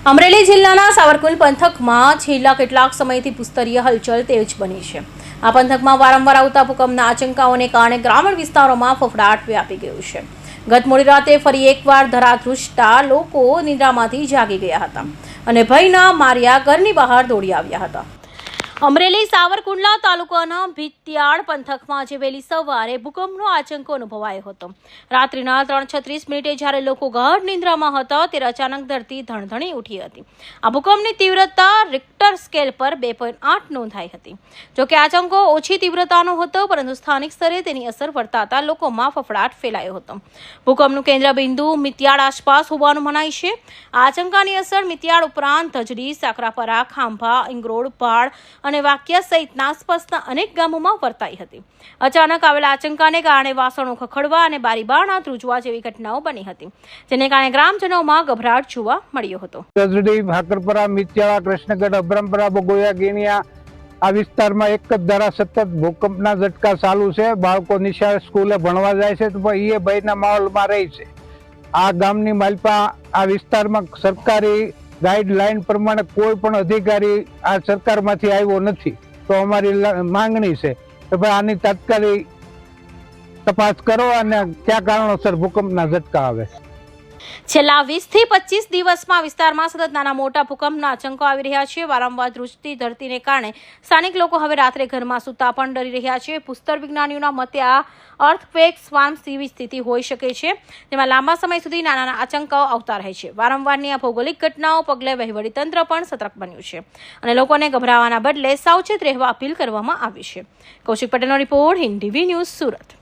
અમરેલી જિલ્લાના સાવરકુંડલા પંથકમાં છેલ્લા કેટલાક સમયથી ભૂસ્તરીય હલચલ તેજ બની છે। આ પંથકમાં વારંવાર આવતા ભૂકંપના આંચકાઓને કારણે ગ્રામીણ વિસ્તારોમાં ફફડાટ વ્યાપી ગયો છે। ગત મોડી રાતે ફરી એકવાર ધરાધ્રુજતા લોકો નિદ્રામાંથી જાગી ગયા હતા અને ભયના માર્યા ઘરની બહાર દોડી આવ્યા હતા। અમરેલી સાવરકુંડલા તાલુકાના ભીતિયાળ પંથકમાં આજે વહેલી સવારે ભૂકંપનો આંચકો અનુભવાયો હતો। રાત્રિના 3:36 જ્યારે લોકો ગાઢ નિંદ્રામાં હતા ત્યારે અચાનક ધરતી ધણધણી ઉઠી હતી। આ ભૂકંપની તીવ્રતા રિક્ટર સ્કેલ પર 2.8 નોંધાઈ હતી। જોકે આંચકો ઓછી તીવ્રતાનો હતો, પરંતુ સ્થાનિક સ્તરે તેની અસર વર્તાતા લોકોમાં ફફડાટ ફેલાયો હતો। ભૂકંપનું કેન્દ્ર બિંદુ મિતિયાળ આસપાસ હોવાનું મનાય છે। આંચકાની અસર મિતિયાળ ઉપરાંત ધજડી, સાકરાપરા, ખાંભા, ઇંગરોડ, ભાડ અને વાકિયા સહિતના આસપાસના અનેક ગામોમાં વર્તાઈ હતી। અચાનક આવેલા આંચકાને કારણે વાસણો ખખડવા અને બારીબારણા ધ્રુજવા જેવી ઘટનાઓ બની હતી, જેને કારણે ગ્રામજનોમાં ગભરાટ જોવા મળ્યો હતો। ધજડી, ભાકરપરા, મિતિયાળા, કૃષ્ણગઢ, અબ્રમપરા, બગોયા, ગેણિયા આ વિસ્તારમાં એક જ ધારા સતત ભૂકંપના ઝટકા ચાલુ છે। બાળકો નિશાળે સ્કૂલે ભણવા જાય છે, તો એ ભયના માહોલમાં રહી છે। આ ગામની માલપા આ વિસ્તારમાં સરકારી ગાઈડલાઈન પ્રમાણે કોઈ પણ અધિકારી આ સરકારમાંથી આવ્યો નથી। તો અમારી માંગણી છે કે ભાઈ આની તાત્કાલિક તપાસ કરો અને કયા કારણોસર ભૂકંપના ઝટકા આવે। છેલ્લા 20 થી 25 દિવસમાં વિસ્તારમાં સતત નાના મોટા ભૂકંપના આંચકો આવી રહ્યા છે। વારંવાર ધ્રુજતી ધરતીને કારણે સ્થાનિક લોકો હવે રાત્રે ઘરમાં સૂતા પણ ડરી રહ્યા છે। ભૂસ્તર વિજ્ઞાનીઓના મતે આ અર્થક્વેક સ્વાર્મ જેવી સ્થિતિ હોઈ શકે છે, જેમાં લાંબા સમય સુધી નાના આંચકાઓ આવતા રહે છે। વારંવારની આ ભૌગોલિક ઘટનાઓ પગલે વહીવટીતંત્ર પણ સતર્ક બન્યું છે અને લોકોને ગભરાવાના બદલે સાવચેત રહેવા અપીલ કરવામાં આવી છે। કૌશિક પટેલનો report, Hind TV news, Surat.